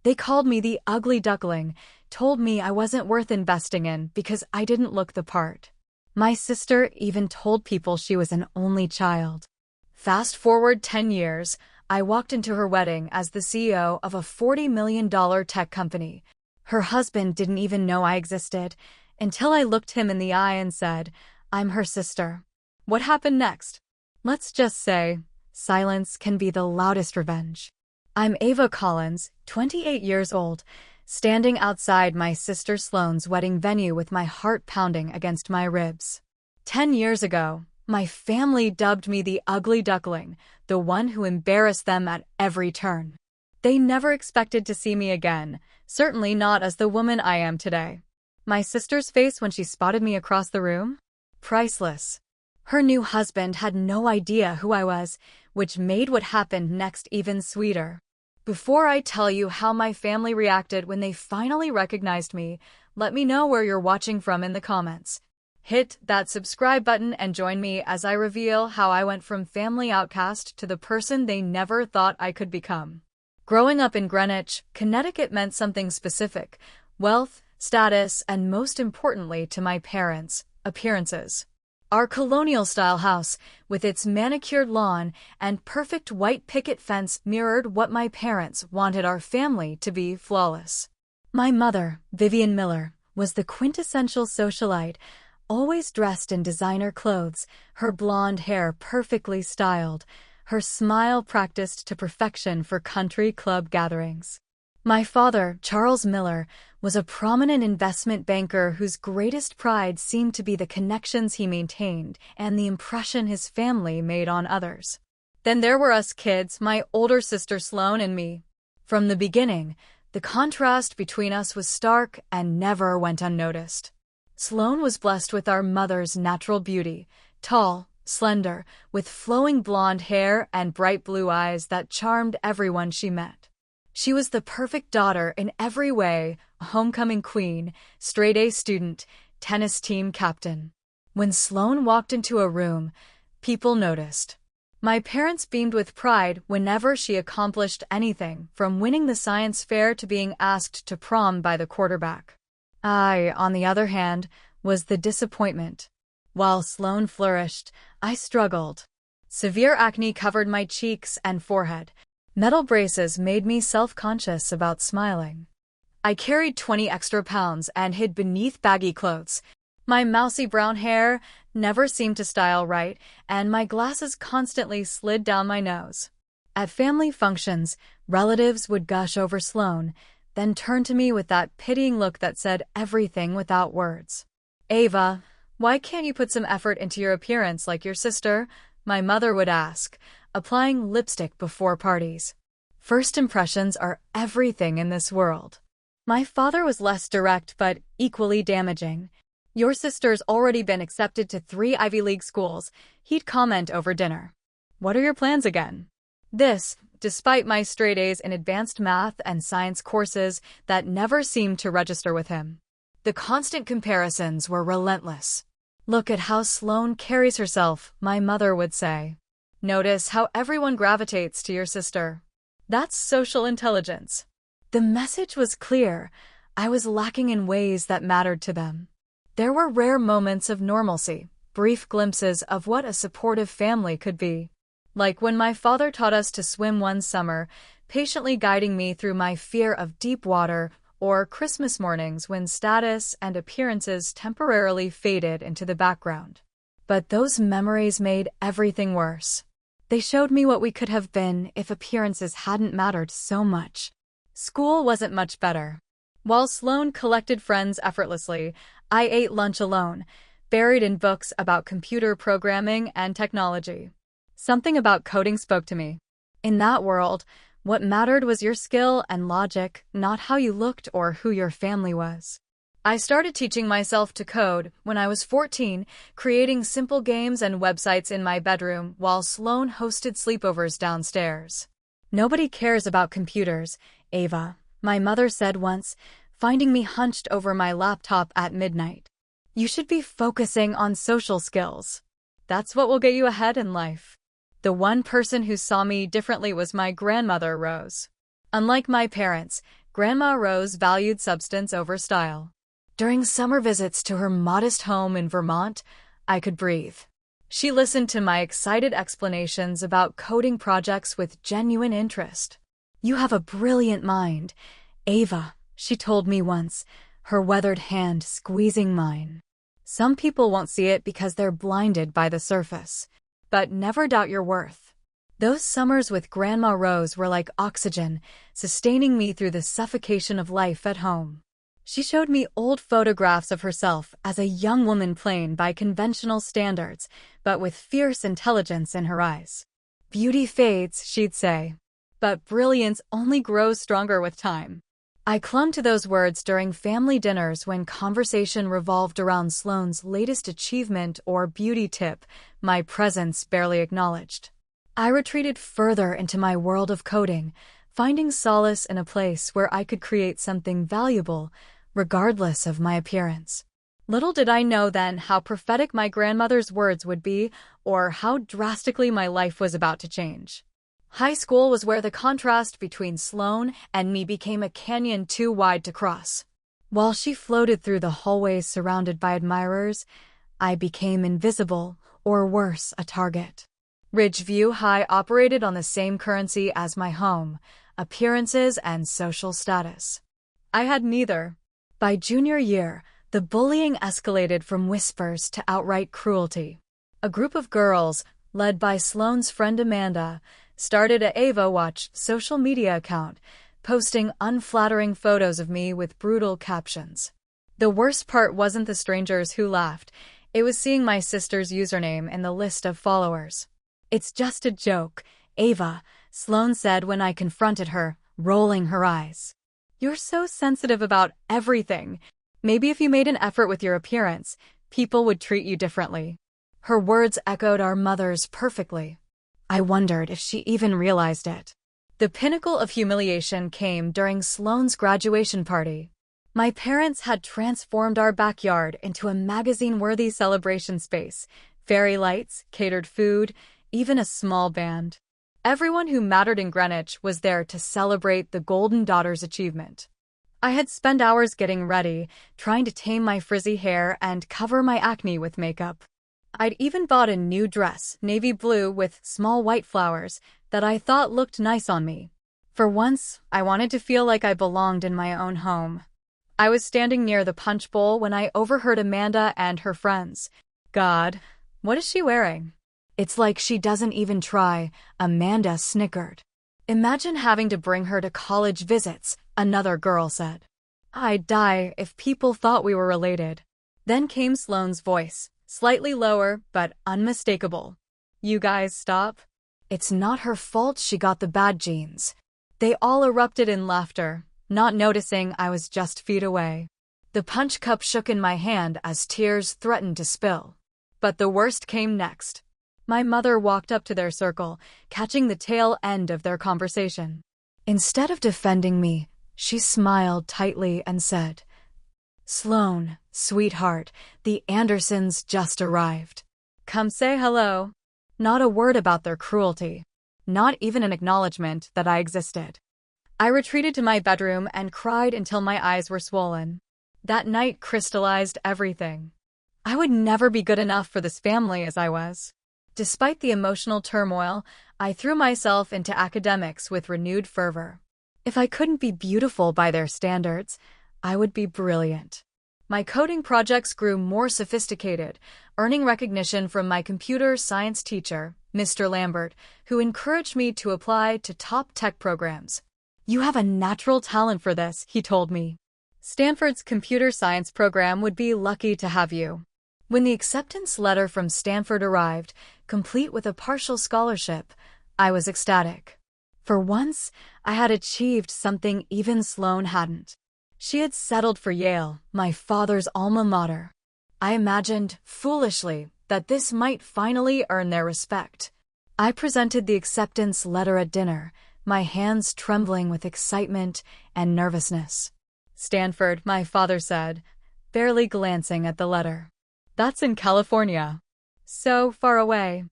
They called me the ugly duckling, told me I wasn't worth investing in because I didn't look the part. My sister even told people she was an only child. Fast forward 10 years, I walked into her wedding as the CEO of a $40 million tech company. Her husband didn't even know I existed until I looked him in the eye and said, "I'm her sister." What happened next? Let's just say, silence can be the loudest revenge. I'm Ava Collins, 28 years old, standing outside my sister Sloane's wedding venue with my heart pounding against my ribs. 10 years ago, my family dubbed me the ugly duckling, the one who embarrassed them at every turn. They never expected to see me again, certainly not as the woman I am today. My sister's face when she spotted me across the room? Priceless. Her new husband had no idea who I was, which made what happened next even sweeter. Before I tell you how my family reacted when they finally recognized me, let me know where you're watching from in the comments. Hit that subscribe button and join me as I reveal how I went from family outcast to the person they never thought I could become. Growing up in Greenwich, Connecticut meant something specific: wealth, status, and most importantly to my parents, appearances. Our colonial-style house, with its manicured lawn and perfect white picket fence, mirrored what my parents wanted our family to be: flawless. My mother, Vivian Miller, was the quintessential socialite, always dressed in designer clothes, her blonde hair perfectly styled, her smile practiced to perfection for country club gatherings. My father, Charles Miller, was a prominent investment banker whose greatest pride seemed to be the connections he maintained and the impression his family made on others. Then there were us kids, my older sister Sloane and me. From the beginning, the contrast between us was stark and never went unnoticed. Sloane was blessed with our mother's natural beauty, tall, slender, with flowing blonde hair and bright blue eyes that charmed everyone she met. She was the perfect daughter in every way: a homecoming queen, straight-A student, tennis team captain. When Sloane walked into a room, people noticed. My parents beamed with pride whenever she accomplished anything, from winning the science fair to being asked to prom by the quarterback. I, on the other hand, was the disappointment. While Sloane flourished, I struggled. Severe acne covered my cheeks and forehead. Metal braces made me self-conscious about smiling. I carried 20 extra pounds and hid beneath baggy clothes. My mousy brown hair never seemed to style right, and my glasses constantly slid down my nose. At family functions, relatives would gush over Sloane, then turn to me with that pitying look that said everything without words. "Ava, why can't you put some effort into your appearance like your sister?" my mother would ask, applying lipstick before parties. First impressions are everything in this world. My father was less direct but equally damaging. "Your sister's already been accepted to 3 Ivy League schools," he'd comment over dinner. "What are your plans again?" This, despite my straight A's in advanced math and science courses that never seemed to register with him. The constant comparisons were relentless. "Look at how Sloane carries herself," my mother would say. "Notice how everyone gravitates to your sister. That's social intelligence." The message was clear. I was lacking in ways that mattered to them. There were rare moments of normalcy, brief glimpses of what a supportive family could be. Like when my father taught us to swim one summer, patiently guiding me through my fear of deep water, or Christmas mornings when status and appearances temporarily faded into the background. But those memories made everything worse. They showed me what we could have been if appearances hadn't mattered so much. School wasn't much better. While Sloane collected friends effortlessly, I ate lunch alone, buried in books about computer programming and technology. Something about coding spoke to me. In that world, what mattered was your skill and logic, not how you looked or who your family was. I started teaching myself to code when I was 14, creating simple games and websites in my bedroom while Sloane hosted sleepovers downstairs. "Nobody cares about computers, Ava," my mother said once, finding me hunched over my laptop at midnight. "You should be focusing on social skills. That's what will get you ahead in life." The one person who saw me differently was my grandmother, Rose. Unlike my parents, Grandma Rose valued substance over style. During summer visits to her modest home in Vermont, I could breathe. She listened to my excited explanations about coding projects with genuine interest. "You have a brilliant mind, Ava," she told me once, her weathered hand squeezing mine. "Some people won't see it because they're blinded by the surface. But never doubt your worth." Those summers with Grandma Rose were like oxygen, sustaining me through the suffocation of life at home. She showed me old photographs of herself as a young woman plain by conventional standards, but with fierce intelligence in her eyes. "Beauty fades," she'd say, "but brilliance only grows stronger with time." I clung to those words during family dinners when conversation revolved around Sloane's latest achievement or beauty tip, my presence barely acknowledged. I retreated further into my world of coding, finding solace in a place where I could create something valuable, regardless of my appearance. Little did I know then how prophetic my grandmother's words would be, or how drastically my life was about to change. High school was where the contrast between Sloane and me became a canyon too wide to cross. While she floated through the hallways surrounded by admirers, I became invisible, or worse, a target. Ridgeview High operated on the same currency as my home, appearances and social status. I had neither. By junior year, the bullying escalated from whispers to outright cruelty. A group of girls, led by Sloane's friend Amanda, started a Ava Watch social media account, posting unflattering photos of me with brutal captions. The worst part wasn't the strangers who laughed, it was seeing my sister's username in the list of followers. "It's just a joke, Ava," Sloane said when I confronted her, rolling her eyes. "You're so sensitive about everything. Maybe if you made an effort with your appearance, people would treat you differently." Her words echoed our mother's perfectly. I wondered if she even realized it. The pinnacle of humiliation came during Sloane's graduation party. My parents had transformed our backyard into a magazine-worthy celebration space, fairy lights, catered food, even a small band. Everyone who mattered in Greenwich was there to celebrate the Golden Daughter's achievement. I had spent hours getting ready, trying to tame my frizzy hair and cover my acne with makeup. I'd even bought a new dress, navy blue with small white flowers, that I thought looked nice on me. For once, I wanted to feel like I belonged in my own home. I was standing near the punch bowl when I overheard Amanda and her friends. "God, what is she wearing?" "It's like she doesn't even try," Amanda snickered. "Imagine having to bring her to college visits," another girl said. "I'd die if people thought we were related." Then came Sloane's voice, slightly lower but unmistakable. "You guys stop. It's not her fault she got the bad genes." They all erupted in laughter, not noticing I was just feet away. The punch cup shook in my hand as tears threatened to spill. But the worst came next. My mother walked up to their circle, catching the tail end of their conversation. Instead of defending me, she smiled tightly and said, "Sloane, sweetheart, the Andersons just arrived. Come say hello." Not a word about their cruelty. Not even an acknowledgement that I existed. I retreated to my bedroom and cried until my eyes were swollen. That night crystallized everything. I would never be good enough for this family as I was. Despite the emotional turmoil, I threw myself into academics with renewed fervor. If I couldn't be beautiful by their standards, I would be brilliant. My coding projects grew more sophisticated, earning recognition from my computer science teacher, Mr. Lambert, who encouraged me to apply to top tech programs. "You have a natural talent for this," he told me. "Stanford's computer science program would be lucky to have you." When the acceptance letter from Stanford arrived, complete with a partial scholarship, I was ecstatic. For once, I had achieved something even Sloane hadn't. She had settled for Yale, my father's alma mater. I imagined, foolishly, that this might finally earn their respect. I presented the acceptance letter at dinner, my hands trembling with excitement and nervousness. "Stanford," my father said, barely glancing at the letter. "That's in California. So far away."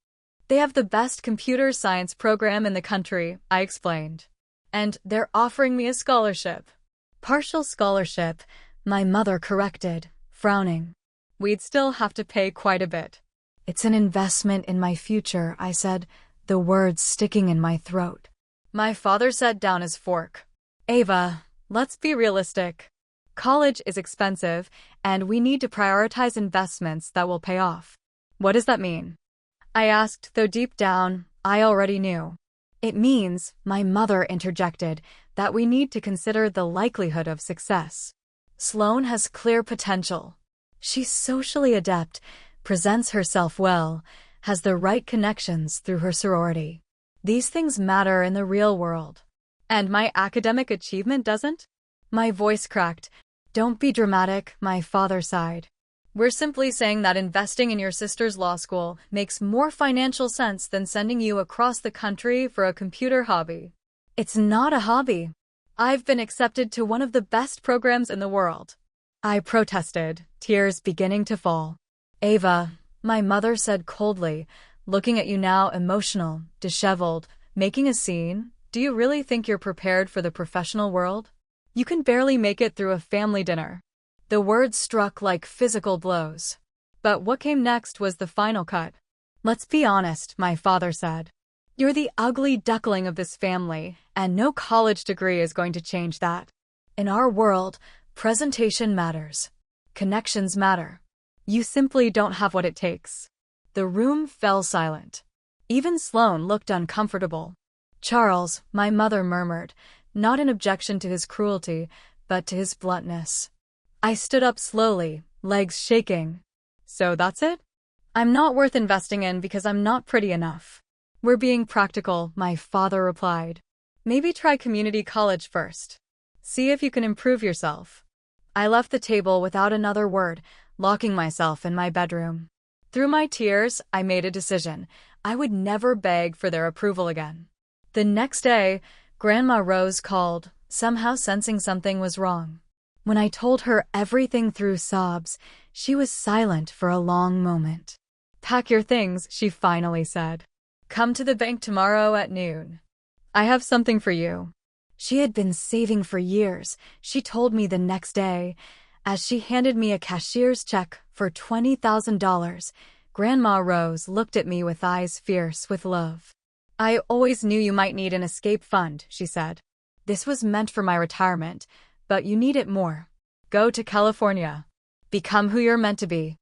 "They have the best computer science program in the country," I explained. "And they're offering me a scholarship." Partial scholarship, my mother corrected, frowning. We'd still have to pay quite a bit. It's an investment in my future, I said, the words sticking in my throat. My father set down his fork. Ava, let's be realistic. College is expensive, and we need to prioritize investments that will pay off. What does that mean? I asked, though deep down, I already knew. It means, my mother interjected, that we need to consider the likelihood of success. Sloane has clear potential. She's socially adept, presents herself well, has the right connections through her sorority. These things matter in the real world. And my academic achievement doesn't? My voice cracked. Don't be dramatic, my father sighed. We're simply saying that investing in your sister's law school makes more financial sense than sending you across the country for a computer hobby. It's not a hobby. I've been accepted to one of the best programs in the world. I protested, tears beginning to fall. Ava, my mother said coldly, looking at you now emotional, disheveled, making a scene. Do you really think you're prepared for the professional world? You can barely make it through a family dinner. The words struck like physical blows. But what came next was the final cut. Let's be honest, my father said. You're the ugly duckling of this family, and no college degree is going to change that. In our world, presentation matters. Connections matter. You simply don't have what it takes. The room fell silent. Even Sloane looked uncomfortable. Charles, my mother murmured, not in objection to his cruelty, but to his bluntness. I stood up slowly, legs shaking. So that's it? I'm not worth investing in because I'm not pretty enough. We're being practical, my father replied. Maybe try community college first. See if you can improve yourself. I left the table without another word, locking myself in my bedroom. Through my tears, I made a decision. I would never beg for their approval again. The next day, Grandma Rose called, somehow sensing something was wrong. When I told her everything through sobs, she was silent for a long moment. Pack your things, she finally said. Come to the bank tomorrow at noon. I have something for you. She had been saving for years, she told me the next day. As she handed me a cashier's check for $20,000, Grandma Rose looked at me with eyes fierce with love. I always knew you might need an escape fund, she said. This was meant for my retirement, but you need it more. Go to California. Become who you're meant to be.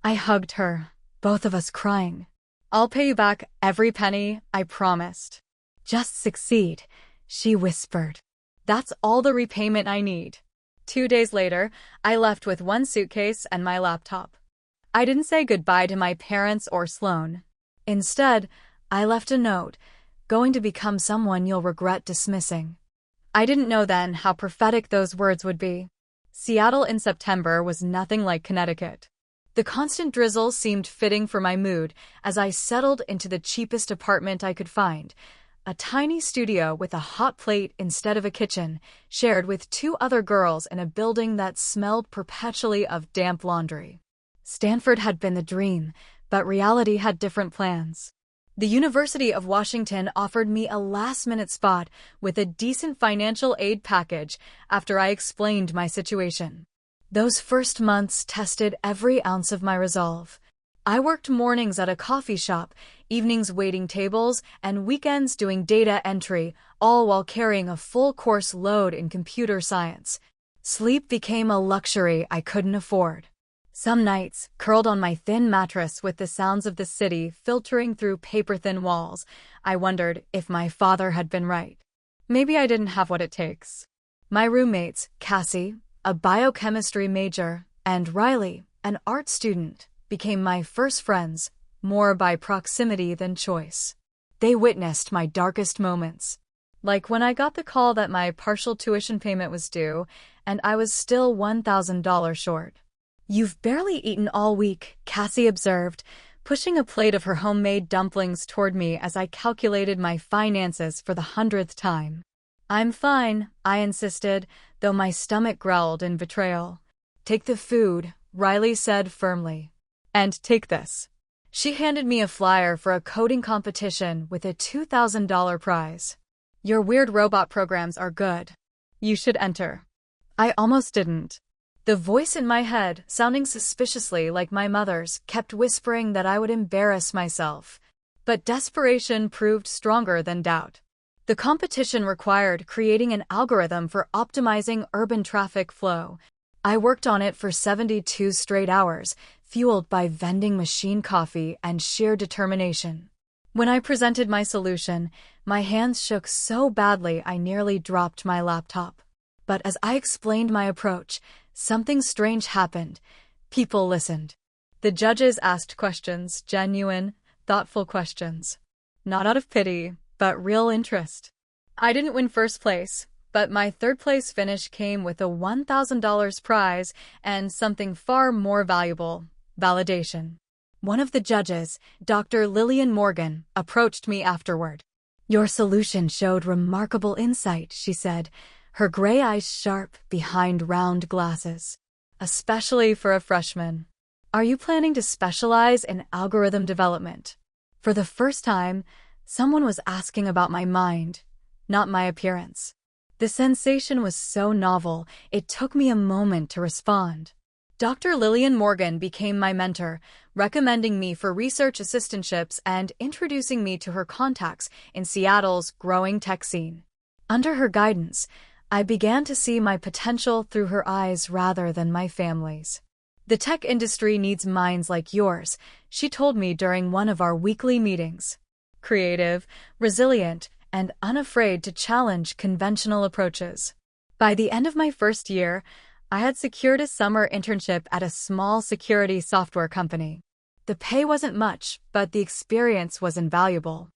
I hugged her, both of us crying. I'll pay you back every penny, I promised. Just succeed, she whispered. That's all the repayment I need. 2 days later, I left with one suitcase and my laptop. I didn't say goodbye to my parents or Sloane. Instead, I left a note, going to become someone you'll regret dismissing. I didn't know then how prophetic those words would be. Seattle in September was nothing like Connecticut. The constant drizzle seemed fitting for my mood as I settled into the cheapest apartment I could find, a tiny studio with a hot plate instead of a kitchen, shared with 2 other girls in a building that smelled perpetually of damp laundry. Stanford had been the dream, but reality had different plans. The University of Washington offered me a last-minute spot with a decent financial aid package after I explained my situation. Those first months tested every ounce of my resolve. I worked mornings at a coffee shop, evenings waiting tables, and weekends doing data entry, all while carrying a full-course load in computer science. Sleep became a luxury I couldn't afford. Some nights, curled on my thin mattress with the sounds of the city filtering through paper-thin walls, I wondered if my father had been right. Maybe I didn't have what it takes. My roommates, Cassie, a biochemistry major, and Riley, an art student, became my first friends, more by proximity than choice. They witnessed my darkest moments. Like when I got the call that my partial tuition payment was due, and I was still $1,000 short. You've barely eaten all week, Cassie observed, pushing a plate of her homemade dumplings toward me as I calculated my finances for the 100th time. I'm fine, I insisted, though my stomach growled in betrayal. Take the food, Riley said firmly. And take this. She handed me a flyer for a coding competition with a $2,000 prize. Your weird robot programs are good. You should enter. I almost didn't. The voice in my head, sounding suspiciously like my mother's, kept whispering that I would embarrass myself. But desperation proved stronger than doubt. The competition required creating an algorithm for optimizing urban traffic flow. I worked on it for 72 straight hours, fueled by vending machine coffee and sheer determination. When I presented my solution, my hands shook so badly I nearly dropped my laptop. But as I explained my approach, something strange happened. People listened. The judges asked questions, genuine, thoughtful questions. Not out of pity, but real interest. I didn't win first place, but my third-place finish came with a $1,000 prize and something far more valuable: validation. One of the judges, Dr. Lillian Morgan, approached me afterward. "Your solution showed remarkable insight," she said, her gray eyes sharp behind round glasses. "Especially for a freshman. Are you planning to specialize in algorithm development?" For the first time, someone was asking about my mind, not my appearance. The sensation was so novel, it took me a moment to respond. Dr. Lillian Morgan became my mentor, recommending me for research assistantships and introducing me to her contacts in Seattle's growing tech scene. Under her guidance, I began to see my potential through her eyes rather than my family's. "The tech industry needs minds like yours," she told me during one of our weekly meetings. "Creative, resilient, and unafraid to challenge conventional approaches." By the end of my first year, I had secured a summer internship at a small security software company. The pay wasn't much, but the experience was invaluable.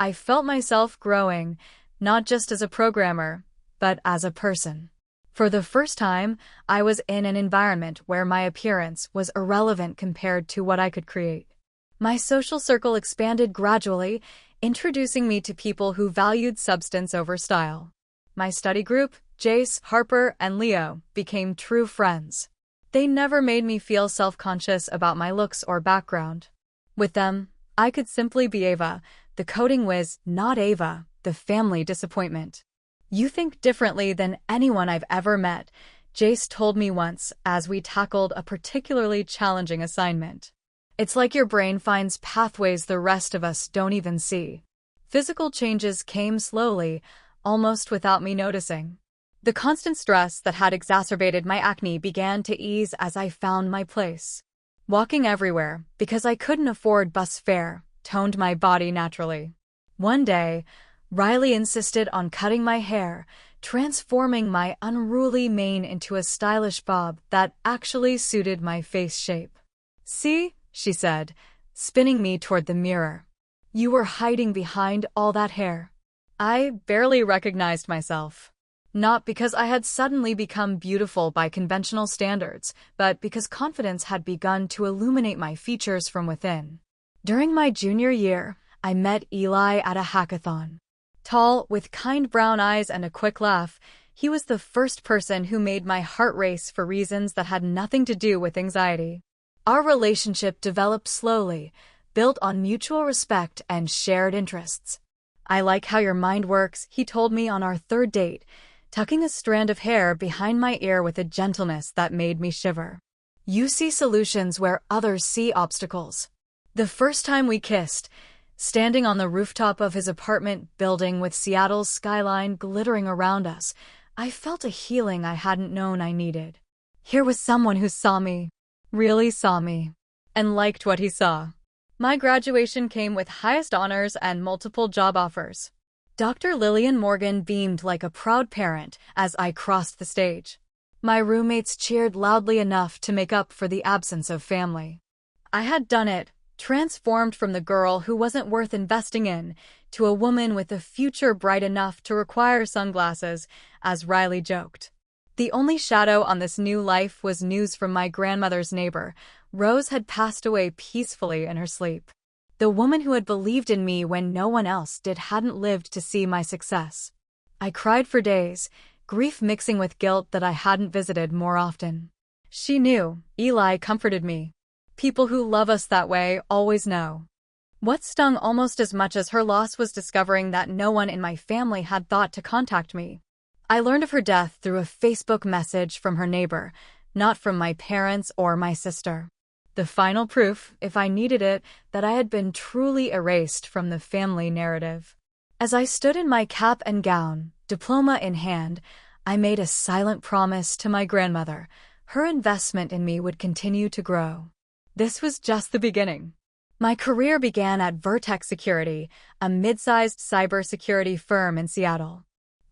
I felt myself growing, not just as a programmer, but as a person. For the first time, I was in an environment where my appearance was irrelevant compared to what I could create. My social circle expanded gradually, introducing me to people who valued substance over style. My study group, Jace, Harper, and Leo, became true friends. They never made me feel self-conscious about my looks or background. With them, I could simply be Ava, the coding whiz, not Ava, the family disappointment. "You think differently than anyone I've ever met," Jace told me once as we tackled a particularly challenging assignment. "It's like your brain finds pathways the rest of us don't even see." Physical changes came slowly, almost without me noticing. The constant stress that had exacerbated my acne began to ease as I found my place. Walking everywhere, because I couldn't afford bus fare, toned my body naturally. One day, Riley insisted on cutting my hair, transforming my unruly mane into a stylish bob that actually suited my face shape. "See?" she said, spinning me toward the mirror. "You were hiding behind all that hair." I barely recognized myself. Not because I had suddenly become beautiful by conventional standards, but because confidence had begun to illuminate my features from within. During my junior year, I met Eli at a hackathon. Tall, with kind brown eyes and a quick laugh, he was the first person who made my heart race for reasons that had nothing to do with anxiety. Our relationship developed slowly, built on mutual respect and shared interests. "I like how your mind works," he told me on our third date, tucking a strand of hair behind my ear with a gentleness that made me shiver. "You see solutions where others see obstacles." The first time we kissed, standing on the rooftop of his apartment building with Seattle's skyline glittering around us, I felt a healing I hadn't known I needed. Here was someone who saw me, really saw me, and liked what he saw. My graduation came with highest honors and multiple job offers. Dr. Lillian Morgan beamed like a proud parent as I crossed the stage. My roommates cheered loudly enough to make up for the absence of family. I had done it, transformed from the girl who wasn't worth investing in to a woman with a future bright enough to require sunglasses, as Riley joked. The only shadow on this new life was news from my grandmother's neighbor. Rose had passed away peacefully in her sleep. The woman who had believed in me when no one else did hadn't lived to see my success. I cried for days, grief mixing with guilt that I hadn't visited more often. She knew. Eli comforted me. People who love us that way always know. What stung almost as much as her loss was discovering that no one in my family had thought to contact me. I learned of her death through a Facebook message from her neighbor, not from my parents or my sister. The final proof, if I needed it, that I had been truly erased from the family narrative. As I stood in my cap and gown, diploma in hand, I made a silent promise to my grandmother. Her investment in me would continue to grow. This was just the beginning. My career began at Vertex Security, a mid-sized cybersecurity firm in Seattle.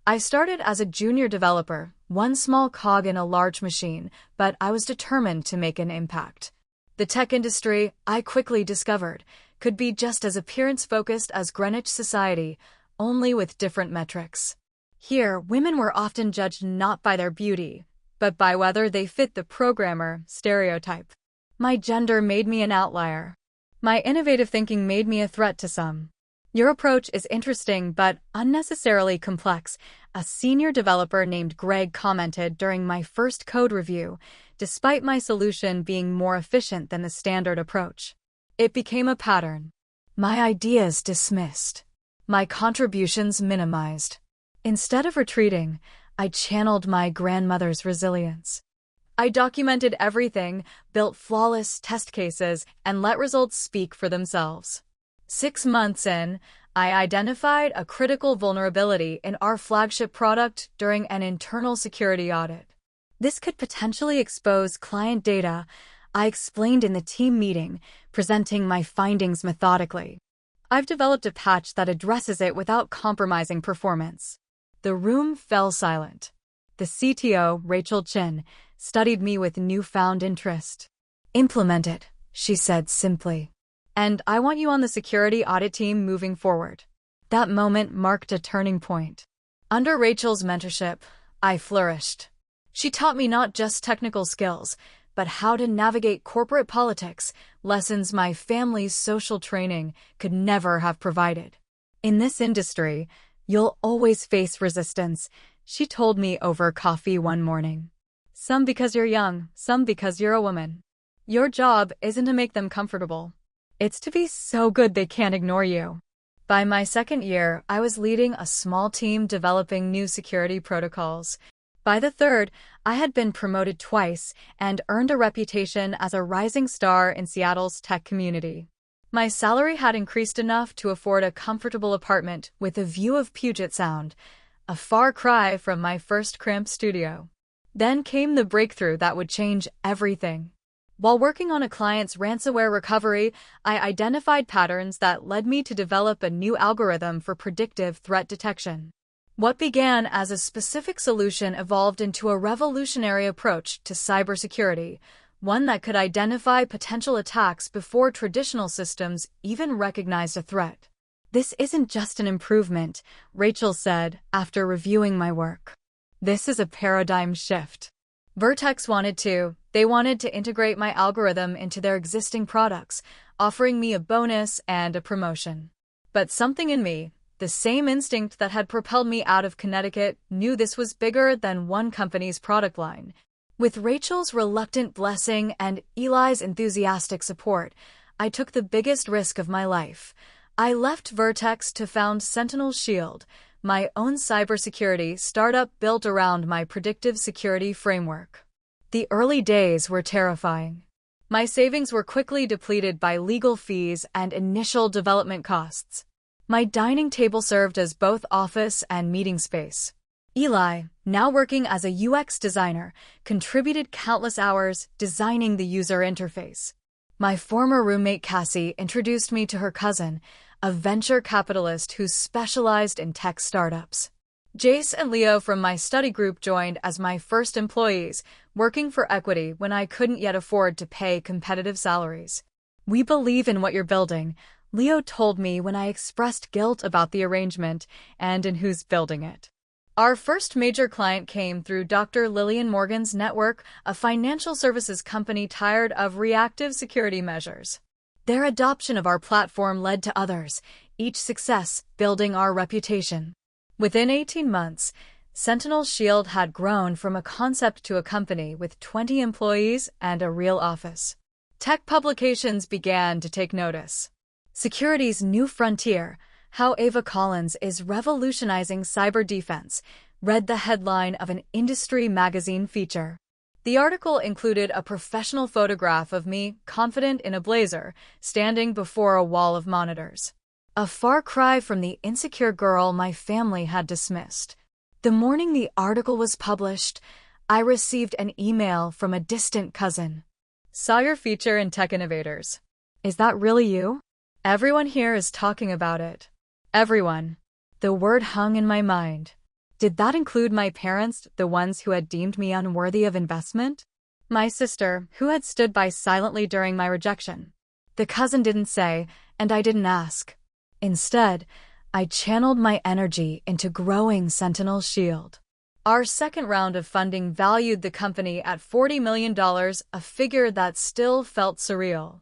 I started as a junior developer, one small cog in a large machine, but I was determined to make an impact. The tech industry, I quickly discovered, could be just as appearance-focused as Greenwich Society, only with different metrics. Here, women were often judged not by their beauty, but by whether they fit the programmer stereotype. My gender made me an outlier. My innovative thinking made me a threat to some. Your approach is interesting but unnecessarily complex, a senior developer named Greg commented during my first code review, despite my solution being more efficient than the standard approach. It became a pattern. My ideas dismissed. My contributions minimized. Instead of retreating, I channeled my grandmother's resilience. I documented everything, built flawless test cases, and let results speak for themselves. 6 months in, I identified a critical vulnerability in our flagship product during an internal security audit. This could potentially expose client data, I explained in the team meeting, presenting my findings methodically. I've developed a patch that addresses it without compromising performance. The room fell silent. The CTO, Rachel Chin, studied me with newfound interest. Implement it, she said simply. And I want you on the security audit team moving forward. That moment marked a turning point. Under Rachel's mentorship, I flourished. She taught me not just technical skills, but how to navigate corporate politics, lessons my family's social training could never have provided. In this industry, you'll always face resistance, she told me over coffee one morning. Some because you're young, some because you're a woman. Your job isn't to make them comfortable. It's to be so good they can't ignore you. By my second year, I was leading a small team developing new security protocols. By the third, I had been promoted twice and earned a reputation as a rising star in Seattle's tech community. My salary had increased enough to afford a comfortable apartment with a view of Puget Sound, a far cry from my first cramped studio. Then came the breakthrough that would change everything. While working on a client's ransomware recovery, I identified patterns that led me to develop a new algorithm for predictive threat detection. What began as a specific solution evolved into a revolutionary approach to cybersecurity, one that could identify potential attacks before traditional systems even recognized a threat. This isn't just an improvement, Rachel said after reviewing my work. This is a paradigm shift. Vertex wanted to integrate my algorithm into their existing products, offering me a bonus and a promotion. But something in me, the same instinct that had propelled me out of Connecticut, knew this was bigger than one company's product line. With Rachel's reluctant blessing and Eli's enthusiastic support, I took the biggest risk of my life. I left Vertex to found Sentinel Shield, my own cybersecurity startup built around my predictive security framework. The early days were terrifying. My savings were quickly depleted by legal fees and initial development costs. My dining table served as both office and meeting space. Eli, now working as a UX designer, contributed countless hours designing the user interface. My former roommate Cassie introduced me to her cousin, a venture capitalist who specialized in tech startups. Jace and Leo from my study group joined as my first employees, working for equity when I couldn't yet afford to pay competitive salaries. We believe in what you're building, Leo told me when I expressed guilt about the arrangement and in who's building it. Our first major client came through Dr. Lillian Morgan's network, a financial services company tired of reactive security measures. Their adoption of our platform led to others, each success building our reputation. Within 18 months, Sentinel Shield had grown from a concept to a company with 20 employees and a real office. Tech publications began to take notice. Security's New Frontier, How Ava Collins is Revolutionizing Cyber Defense, read the headline of an industry magazine feature. The article included a professional photograph of me, confident in a blazer, standing before a wall of monitors. A far cry from the insecure girl my family had dismissed. The morning the article was published, I received an email from a distant cousin. Saw your feature in Tech Innovators. Is that really you? Everyone here is talking about it. Everyone. The word hung in my mind. Did that include my parents, the ones who had deemed me unworthy of investment? My sister, who had stood by silently during my rejection? The cousin didn't say, and I didn't ask. Instead, I channeled my energy into growing Sentinel Shield. Our second round of funding valued the company at $40 million, a figure that still felt surreal.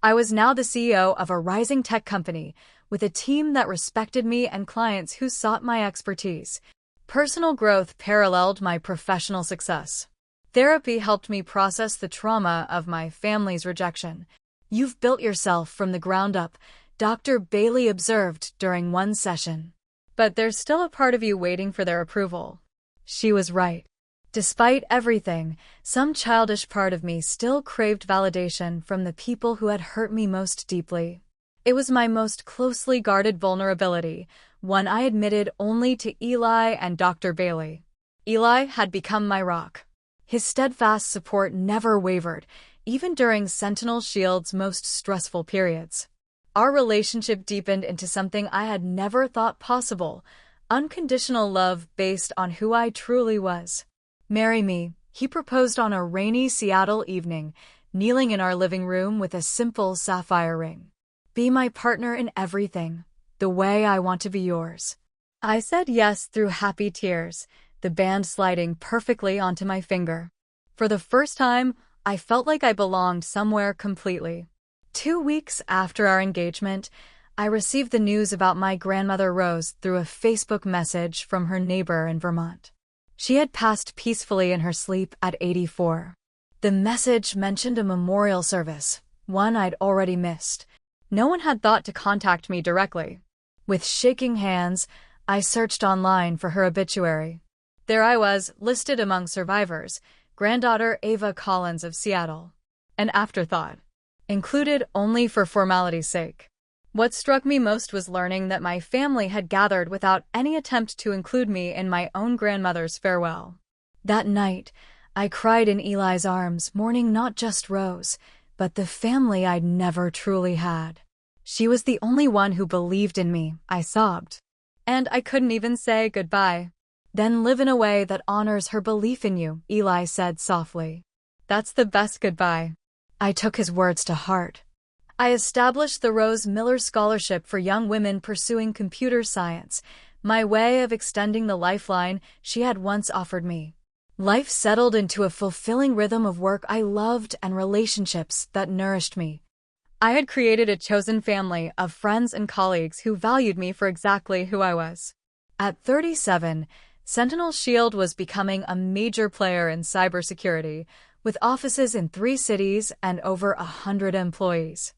I was now the CEO of a rising tech company, with a team that respected me and clients who sought my expertise. Personal growth paralleled my professional success. Therapy helped me process the trauma of my family's rejection. You've built yourself from the ground up, Dr. Bailey observed during one session. But there's still a part of you waiting for their approval. She was right. Despite everything, some childish part of me still craved validation from the people who had hurt me most deeply. It was my most closely guarded vulnerability, one I admitted only to Eli and Dr. Bailey. Eli had become my rock. His steadfast support never wavered, even during Sentinel Shield's most stressful periods. Our relationship deepened into something I had never thought possible, unconditional love based on who I truly was. Marry me, he proposed on a rainy Seattle evening, kneeling in our living room with a simple sapphire ring. Be my partner in everything, the way I want to be yours. I said yes through happy tears, the band sliding perfectly onto my finger. For the first time, I felt like I belonged somewhere completely. 2 weeks after our engagement, I received the news about my grandmother Rose through a Facebook message from her neighbor in Vermont. She had passed peacefully in her sleep at 84. The message mentioned a memorial service, one I'd already missed. No one had thought to contact me directly. With shaking hands, I searched online for her obituary. There I was, listed among survivors, granddaughter Ava Collins of Seattle. An afterthought. Included only for formality's sake. What struck me most was learning that my family had gathered without any attempt to include me in my own grandmother's farewell. That night, I cried in Eli's arms, mourning not just Rose, but the family I'd never truly had. She was the only one who believed in me, I sobbed. And I couldn't even say goodbye. Then live in a way that honors her belief in you, Eli said softly. That's the best goodbye. I took his words to heart. I established the Rose Miller Scholarship for young women pursuing computer science, my way of extending the lifeline she had once offered me. Life settled into a fulfilling rhythm of work I loved and relationships that nourished me. I had created a chosen family of friends and colleagues who valued me for exactly who I was. At 37, Sentinel Shield was becoming a major player in cybersecurity, with offices in 3 cities and over 100 employees.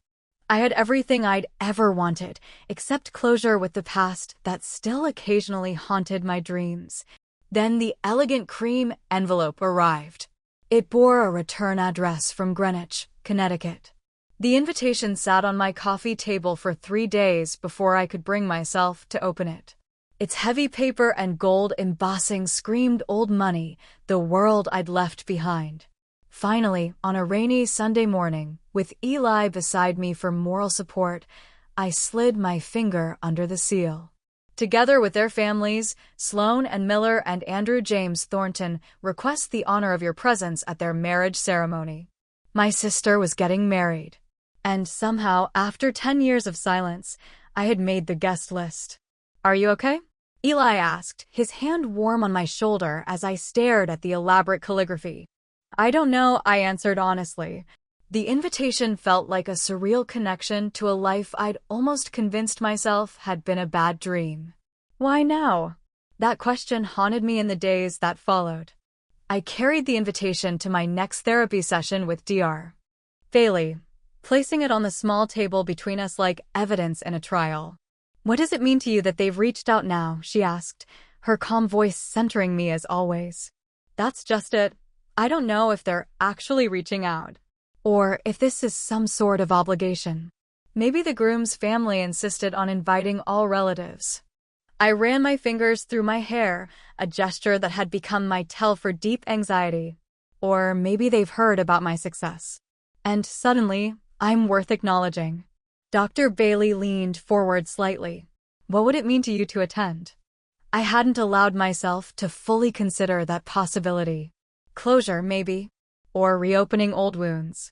I had everything I'd ever wanted, except closure with the past that still occasionally haunted my dreams. Then the elegant cream envelope arrived. It bore a return address from Greenwich, Connecticut. The invitation sat on my coffee table for 3 days before I could bring myself to open it. Its heavy paper and gold embossing screamed old money, the world I'd left behind. Finally, on a rainy Sunday morning, with Eli beside me for moral support, I slid my finger under the seal. Together with their families, Sloan and Miller and Andrew James Thornton request the honor of your presence at their marriage ceremony. My sister was getting married. And somehow, after 10 years of silence, I had made the guest list. Are you okay? Eli asked, his hand warm on my shoulder as I stared at the elaborate calligraphy. I don't know, I answered honestly. The invitation felt like a surreal connection to a life I'd almost convinced myself had been a bad dream. Why now? That question haunted me in the days that followed. I carried the invitation to my next therapy session with Dr. Bailey, placing it on the small table between us like evidence in a trial. What does it mean to you that they've reached out now? She asked, her calm voice centering me as always. That's just it. I don't know if they're actually reaching out, or if this is some sort of obligation. Maybe the groom's family insisted on inviting all relatives. I ran my fingers through my hair, a gesture that had become my tell for deep anxiety. Or maybe they've heard about my success. And suddenly, I'm worth acknowledging. Dr. Bailey leaned forward slightly. What would it mean to you to attend? I hadn't allowed myself to fully consider that possibility. Closure, maybe. Or reopening old wounds.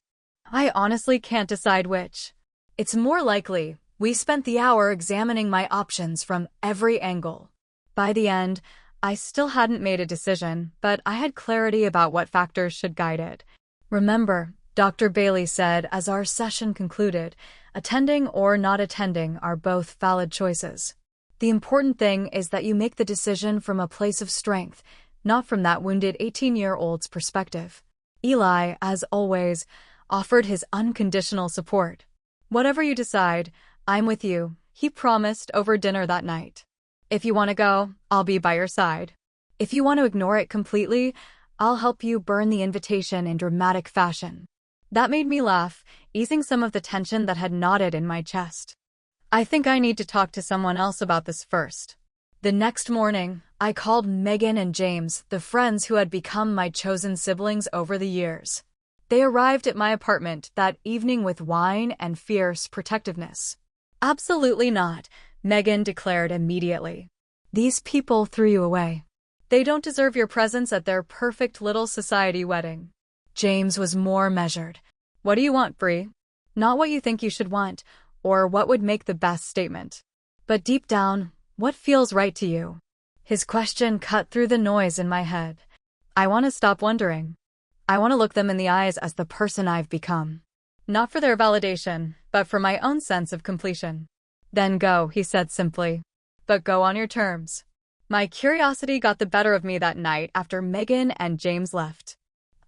I honestly can't decide which. It's more likely we spent the hour examining my options from every angle. By the end, I still hadn't made a decision, but I had clarity about what factors should guide it. Remember, Dr. Bailey said as our session concluded, attending or not attending are both valid choices. The important thing is that you make the decision from a place of strength, not from that wounded 18-year-old's perspective. Eli, as always, offered his unconditional support. Whatever you decide, I'm with you, he promised over dinner that night. If you want to go, I'll be by your side. If you want to ignore it completely, I'll help you burn the invitation in dramatic fashion. That made me laugh, easing some of the tension that had knotted in my chest. I think I need to talk to someone else about this first. The next morning, I called Megan and James, the friends who had become my chosen siblings over the years. They arrived at my apartment that evening with wine and fierce protectiveness. Absolutely not, Megan declared immediately. These people threw you away. They don't deserve your presence at their perfect little society wedding. James was more measured. What do you want, Bree? Not what you think you should want, or what would make the best statement. But deep down, what feels right to you? His question cut through the noise in my head. I want to stop wondering. I want to look them in the eyes as the person I've become. Not for their validation, but for my own sense of completion. Then go, he said simply. But go on your terms. My curiosity got the better of me that night after Megan and James left.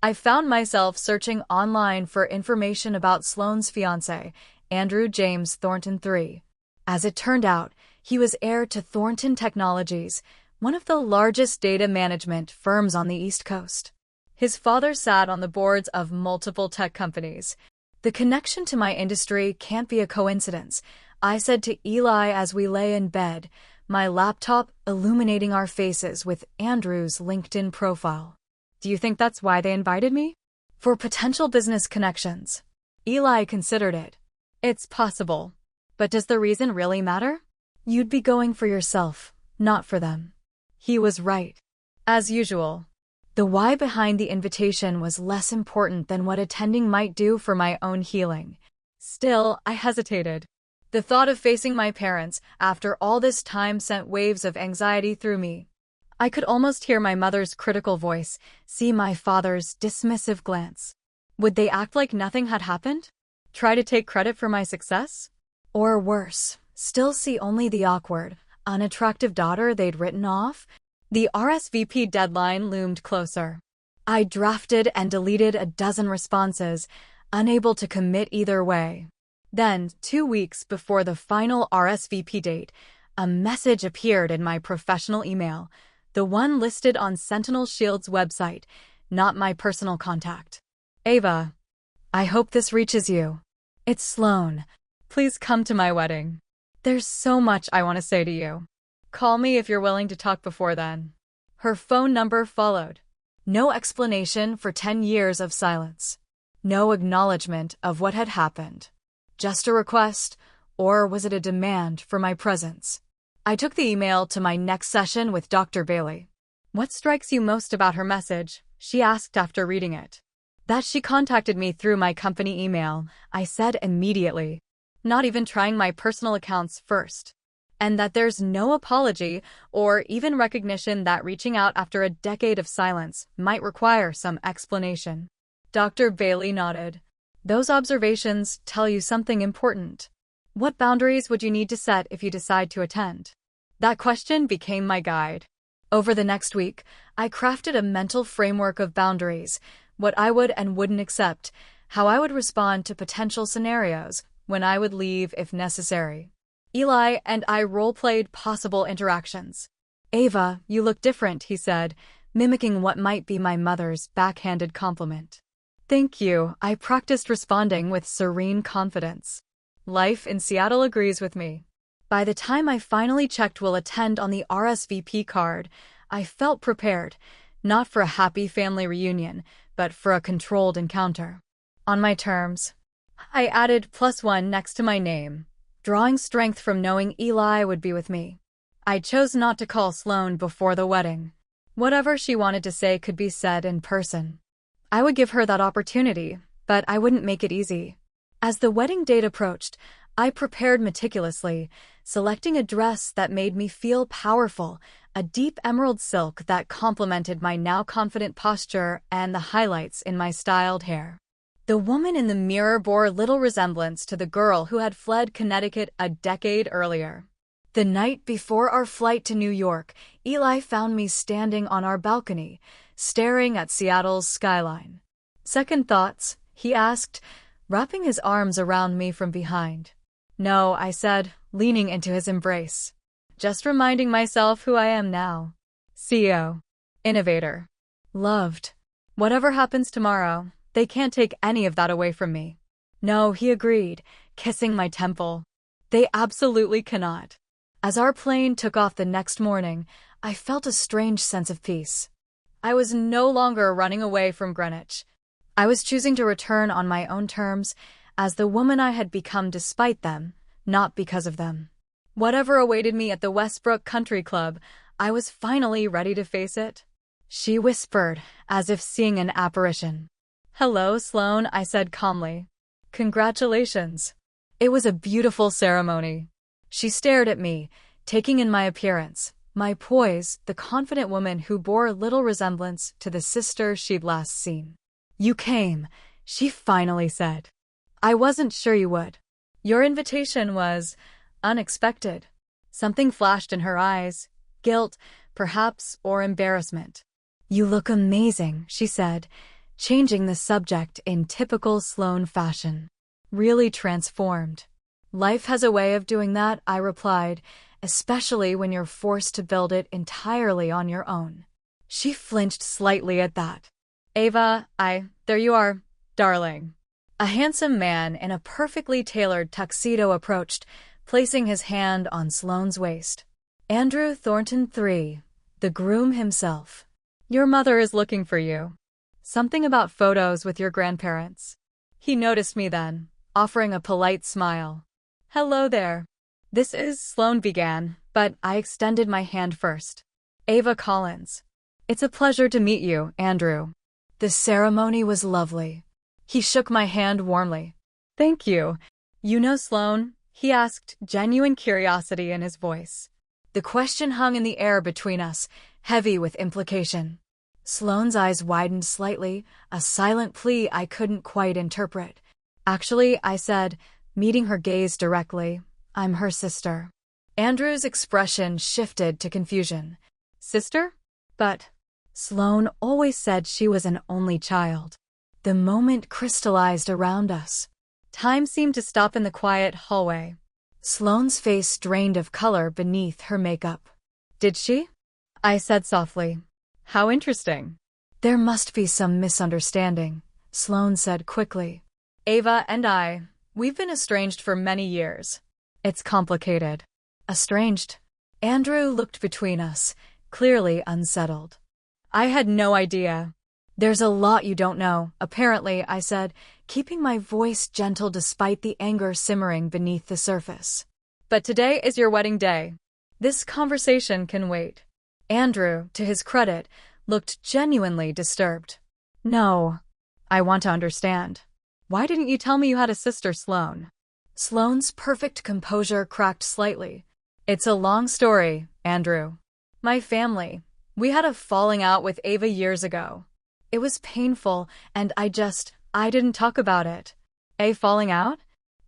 I found myself searching online for information about Sloane's fiancé, Andrew James Thornton III. As it turned out, he was heir to Thornton Technologies, one of the largest data management firms on the East Coast. His father sat on the boards of multiple tech companies. The connection to my industry can't be a coincidence, I said to Eli as we lay in bed, my laptop illuminating our faces with Andrew's LinkedIn profile. Do you think that's why they invited me? For potential business connections. Eli considered it. It's possible. But does the reason really matter? You'd be going for yourself, not for them. He was right. As usual. The why behind the invitation was less important than what attending might do for my own healing. Still, I hesitated. The thought of facing my parents after all this time sent waves of anxiety through me. I could almost hear my mother's critical voice, see my father's dismissive glance. Would they act like nothing had happened? Try to take credit for my success? Or worse, still see only the awkward, unattractive daughter they'd written off? The RSVP deadline loomed closer. I drafted and deleted a dozen responses, unable to commit either way. Then, 2 weeks before the final RSVP date, a message appeared in my professional email, the one listed on Sentinel Shield's website, not my personal contact. Ava, I hope this reaches you. It's Sloane. Please come to my wedding. There's so much I want to say to you. Call me if you're willing to talk before then. Her phone number followed. No explanation for 10 years of silence. No acknowledgement of what had happened. Just a request, or was it a demand for my presence? I took the email to my next session with Dr. Bailey. What strikes you most about her message? She asked after reading it. That she contacted me through my company email, I said immediately, not even trying my personal accounts first. And that there's no apology or even recognition that reaching out after a decade of silence might require some explanation. Dr. Bailey nodded. Those observations tell you something important. What boundaries would you need to set if you decide to attend? That question became my guide. Over the next week, I crafted a mental framework of boundaries, what I would and wouldn't accept, how I would respond to potential scenarios, when I would leave if necessary. Eli and I role-played possible interactions. Ava, you look different, he said, mimicking what might be my mother's backhanded compliment. Thank you, I practiced responding with serene confidence. Life in Seattle agrees with me. By the time I finally checked will attend on the RSVP card, I felt prepared, not for a happy family reunion, but for a controlled encounter. On my terms. I added +1 next to my name, drawing strength from knowing Eli would be with me. I chose not to call Sloane before the wedding. Whatever she wanted to say could be said in person. I would give her that opportunity, but I wouldn't make it easy. As the wedding date approached, I prepared meticulously, selecting a dress that made me feel powerful, a deep emerald silk that complemented my now confident posture and the highlights in my styled hair. The woman in the mirror bore little resemblance to the girl who had fled Connecticut a decade earlier. The night before our flight to New York, Eli found me standing on our balcony, staring at Seattle's skyline. Second thoughts? He asked, wrapping his arms around me from behind. No, I said, leaning into his embrace. Just reminding myself who I am now. CEO. Innovator. Loved. Whatever happens tomorrow, they can't take any of that away from me. No, he agreed, kissing my temple. They absolutely cannot. As our plane took off the next morning, I felt a strange sense of peace. I was no longer running away from Greenwich. I was choosing to return on my own terms, as the woman I had become despite them, not because of them. Whatever awaited me at the Westbrook Country Club, I was finally ready to face it. She whispered, as if seeing an apparition. Hello, Sloane, I said calmly. Congratulations. It was a beautiful ceremony. She stared at me, taking in my appearance, my poise, the confident woman who bore little resemblance to the sister she'd last seen. You came, she finally said. I wasn't sure you would. Your invitation was unexpected. Something flashed in her eyes, guilt, perhaps, or embarrassment. You look amazing, she said, changing the subject in typical Sloane fashion. Really transformed. Life has a way of doing that, I replied, especially when you're forced to build it entirely on your own. She flinched slightly at that. Ava, there you are, darling. A handsome man in a perfectly tailored tuxedo approached, placing his hand on Sloane's waist. Andrew Thornton III, the groom himself. Your mother is looking for you. Something about photos with your grandparents. He noticed me then, offering a polite smile. Hello there. This is, Sloane began, but I extended my hand first. Ava Collins. It's a pleasure to meet you, Andrew. The ceremony was lovely. He shook my hand warmly. Thank you. You know Sloane? He asked, genuine curiosity in his voice. The question hung in the air between us, heavy with implication. Sloane's eyes widened slightly, a silent plea I couldn't quite interpret. Actually, I said, meeting her gaze directly, I'm her sister. Andrew's expression shifted to confusion. Sister? But Sloane always said she was an only child. The moment crystallized around us. Time seemed to stop in the quiet hallway. Sloane's face drained of color beneath her makeup. Did she? I said softly. How interesting. There must be some misunderstanding, Sloane said quickly. Ava and we've been estranged for many years. It's complicated. Estranged? Andrew looked between us, clearly unsettled. I had no idea. There's a lot you don't know, apparently, I said, keeping my voice gentle despite the anger simmering beneath the surface. But today is your wedding day. This conversation can wait. Andrew, to his credit, looked genuinely disturbed. No. I want to understand. Why didn't you tell me you had a sister, Sloane? Sloane's perfect composure cracked slightly. It's a long story, Andrew. My family. We had a falling out with Ava years ago. It was painful, and I didn't talk about it. A falling out?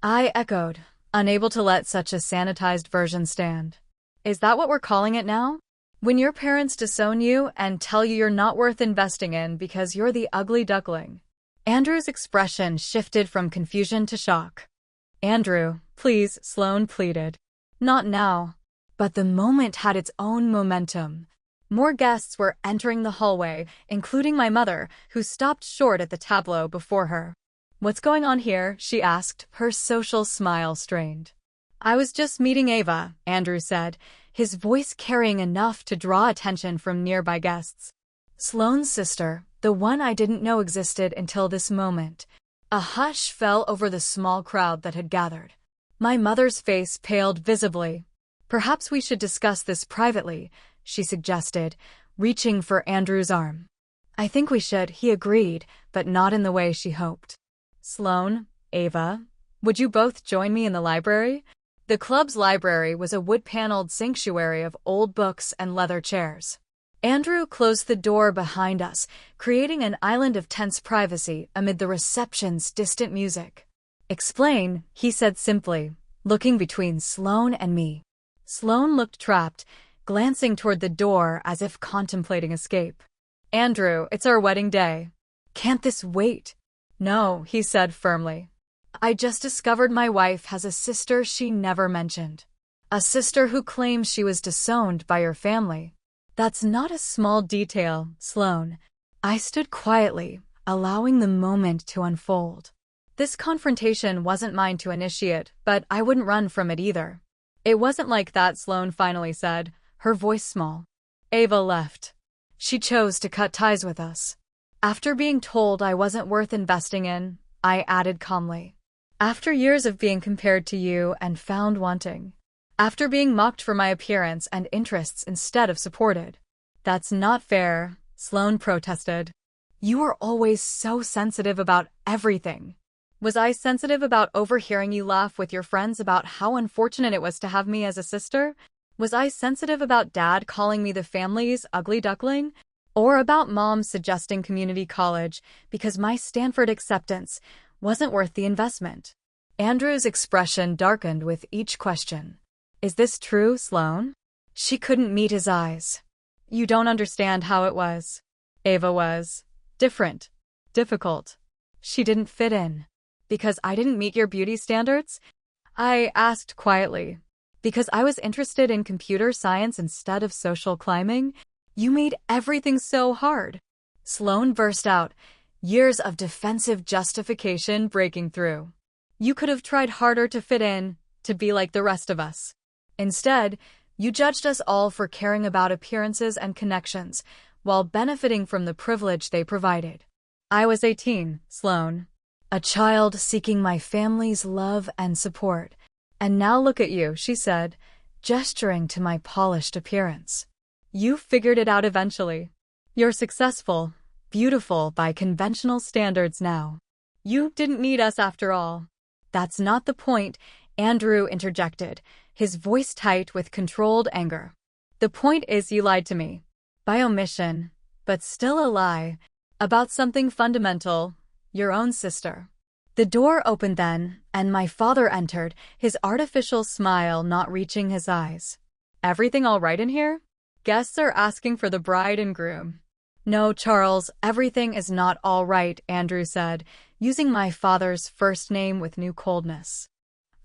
I echoed, unable to let such a sanitized version stand. Is that what we're calling it now? When your parents disown you and tell you you're not worth investing in because you're the ugly duckling. Andrew's expression shifted from confusion to shock. Andrew, please, Sloane pleaded. Not now. But the moment had its own momentum. More guests were entering the hallway, including my mother, who stopped short at the tableau before her. "What's going on here?" she asked, her social smile strained. "I was just meeting Ava," Andrew said, his voice carrying enough to draw attention from nearby guests. Sloane's sister, the one I didn't know existed until this moment. A hush fell over the small crowd that had gathered. My mother's face paled visibly. "Perhaps we should discuss this privately," she suggested, reaching for Andrew's arm. "I think we should," he agreed, but not in the way she hoped. "Sloane, Ava, would you both join me in the library?" The club's library was a wood-paneled sanctuary of old books and leather chairs. Andrew closed the door behind us, creating an island of tense privacy amid the reception's distant music. "Explain," he said simply, looking between Sloane and me. Sloane looked trapped, glancing toward the door as if contemplating escape. "Andrew, it's our wedding day. Can't this wait?" "No," he said firmly. "I just discovered my wife has a sister she never mentioned. A sister who claims she was disowned by your family." "That's not a small detail, Sloane." I stood quietly, allowing the moment to unfold. This confrontation wasn't mine to initiate, but I wouldn't run from it either. "It wasn't like that," Sloane finally said, her voice small. "Ava left. She chose to cut ties with us. After being told I wasn't worth investing in," I added calmly. "After years of being compared to you and found wanting. After being mocked for my appearance and interests instead of supported." "That's not fair," Sloane protested. "You are always so sensitive about everything." "Was I sensitive about overhearing you laugh with your friends about how unfortunate it was to have me as a sister? Was I sensitive about Dad calling me the family's ugly duckling? Or about Mom suggesting community college because my Stanford acceptance wasn't worth the investment?" Andrew's expression darkened with each question. "Is this true, Sloane?" She couldn't meet his eyes. "You don't understand how it was. Ava was different, difficult. She didn't fit in." "Because I didn't meet your beauty standards?" I asked quietly. "Because I was interested in computer science instead of social climbing? You made everything so hard." Sloane burst out, years of defensive justification breaking through. "You could have tried harder to fit in, to be like the rest of us. Instead, you judged us all for caring about appearances and connections, while benefiting from the privilege they provided." "I was 18, Sloane. A child seeking my family's love and support. And now look at you," she said, gesturing to my polished appearance. "You figured it out eventually. You're successful, beautiful by conventional standards now. You didn't need us after all." "That's not the point," Andrew interjected, his voice tight with controlled anger. "The point is you lied to me. By omission, but still a lie, about something fundamental. Your own sister." The door opened then, and my father entered, his artificial smile not reaching his eyes. "Everything all right in here? Guests are asking for the bride and groom." "No, Charles, everything is not all right," Andrew said, using my father's first name with new coldness.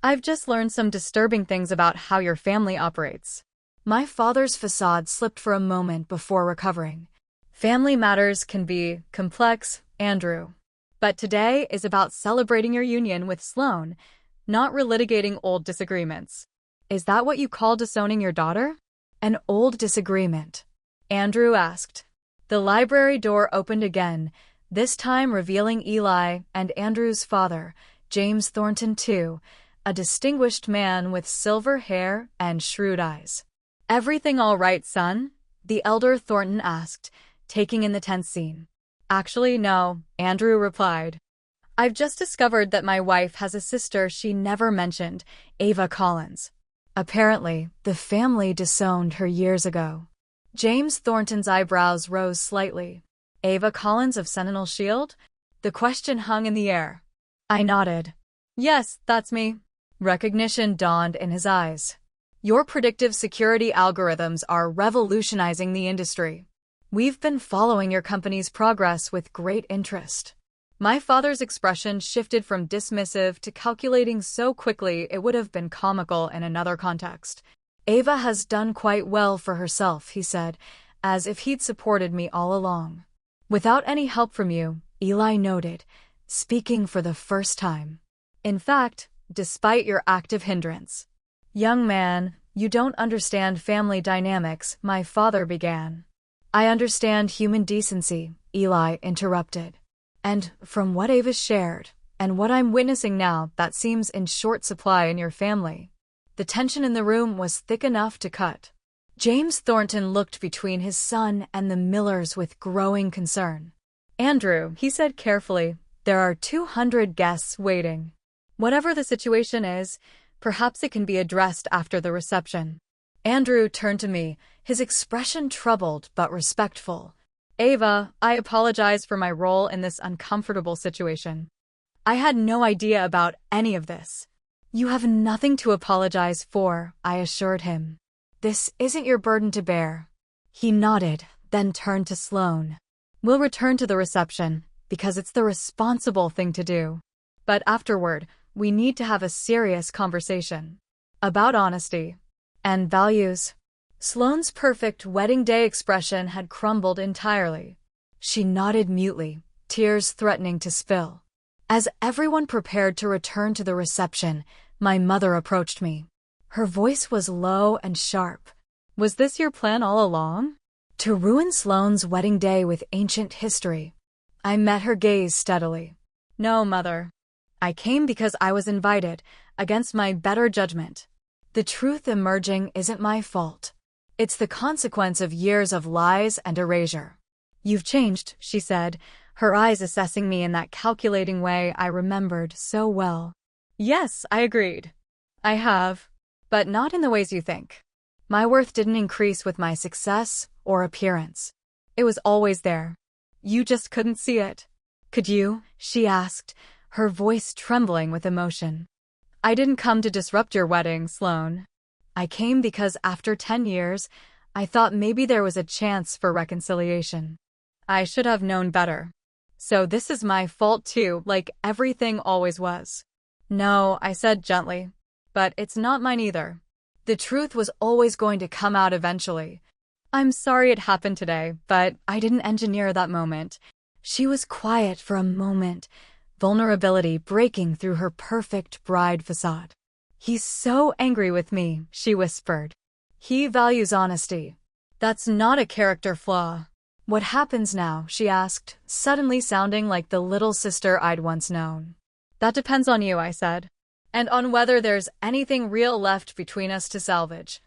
"I've just learned some disturbing things about how your family operates." My father's facade slipped for a moment before recovering. "Family matters can be complex, Andrew. But today is about celebrating your union with Sloane, not relitigating old disagreements." "Is that what you call disowning your daughter?" "An old disagreement?" Andrew asked. The library door opened again, this time revealing Eli and Andrew's father, James Thornton II, a distinguished man with silver hair and shrewd eyes. "Everything all right, son?" the elder Thornton asked, taking in the tense scene. "Actually, no," Andrew replied. "I've just discovered that my wife has a sister she never mentioned, Ava Collins. Apparently, the family disowned her years ago." James Thornton's eyebrows rose slightly. "Ava Collins of Sentinel Shield?" The question hung in the air. I nodded. "Yes, that's me." Recognition dawned in his eyes. "Your predictive security algorithms are revolutionizing the industry. We've been following your company's progress with great interest." My father's expression shifted from dismissive to calculating so quickly it would have been comical in another context. Ava has done quite well for herself, he said, as if he'd supported me all along. Without any help from you, Eli noted, speaking for the first time. In fact, despite your active hindrance. Young man, you don't understand family dynamics, my father began. I understand human decency, Eli interrupted. And from what Ava shared, and what I'm witnessing now, that seems in short supply in your family. The tension in the room was thick enough to cut. James Thornton looked between his son and the Millers with growing concern. Andrew, he said carefully, there are 200 guests waiting. Whatever the situation is, perhaps it can be addressed after the reception. Andrew turned to me, his expression troubled but respectful. Ava, I apologize for my role in this uncomfortable situation. I had no idea about any of this. You have nothing to apologize for, I assured him. This isn't your burden to bear. He nodded, then turned to Sloane. We'll return to the reception, because it's the responsible thing to do. But afterward, we need to have a serious conversation. About honesty. And values. Sloane's perfect wedding day expression had crumbled entirely. She nodded mutely, tears threatening to spill. As everyone prepared to return to the reception, my mother approached me. Her voice was low and sharp. Was this your plan all along? To ruin Sloane's wedding day with ancient history. I met her gaze steadily. No, Mother. I came because I was invited, against my better judgment. The truth emerging isn't my fault. It's the consequence of years of lies and erasure. You've changed, she said, her eyes assessing me in that calculating way I remembered so well. Yes, I agreed. I have. But not in the ways you think. My worth didn't increase with my success or appearance. It was always there. You just couldn't see it. Could you? She asked, her voice trembling with emotion. I didn't come to disrupt your wedding, Sloane. I came because after 10 years, I thought maybe there was a chance for reconciliation. I should have known better. So this is my fault too, like everything always was. No, I said gently. But it's not mine either. The truth was always going to come out eventually. I'm sorry it happened today, but I didn't engineer that moment. She was quiet for a moment, vulnerability breaking through her perfect bride facade. He's so angry with me, she whispered. He values honesty. That's not a character flaw. What happens now? She asked, suddenly sounding like the little sister I'd once known. That depends on you, I said. And on whether there's anything real left between us to salvage.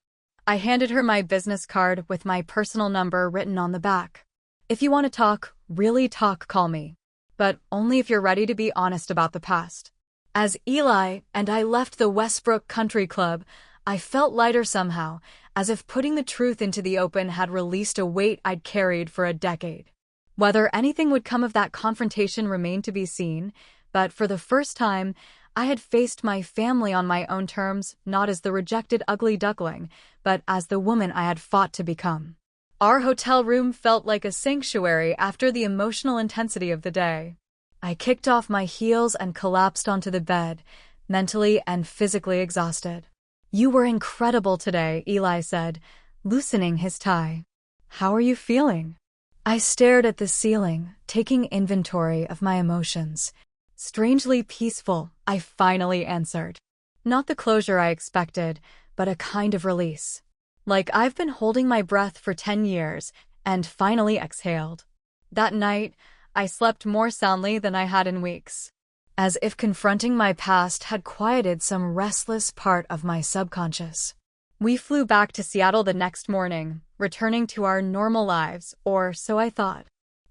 I handed her my business card with my personal number written on the back. If you want to talk, really talk, call me. But only if you're ready to be honest about the past. As Eli and I left the Westbrook Country Club, I felt lighter somehow, as if putting the truth into the open had released a weight I'd carried for a decade. Whether anything would come of that confrontation remained to be seen, but for the first time, I had faced my family on my own terms, not as the rejected ugly duckling, but as the woman I had fought to become. Our hotel room felt like a sanctuary after the emotional intensity of the day. I kicked off my heels and collapsed onto the bed, mentally and physically exhausted. You were incredible today, Eli said, loosening his tie. How are you feeling? I stared at the ceiling, taking inventory of my emotions. Strangely peaceful, I finally answered. Not the closure I expected, but a kind of release. Like I've been holding my breath for 10 years, and finally exhaled. That night, I slept more soundly than I had in weeks. As if confronting my past had quieted some restless part of my subconscious. We flew back to Seattle the next morning, returning to our normal lives, or so I thought.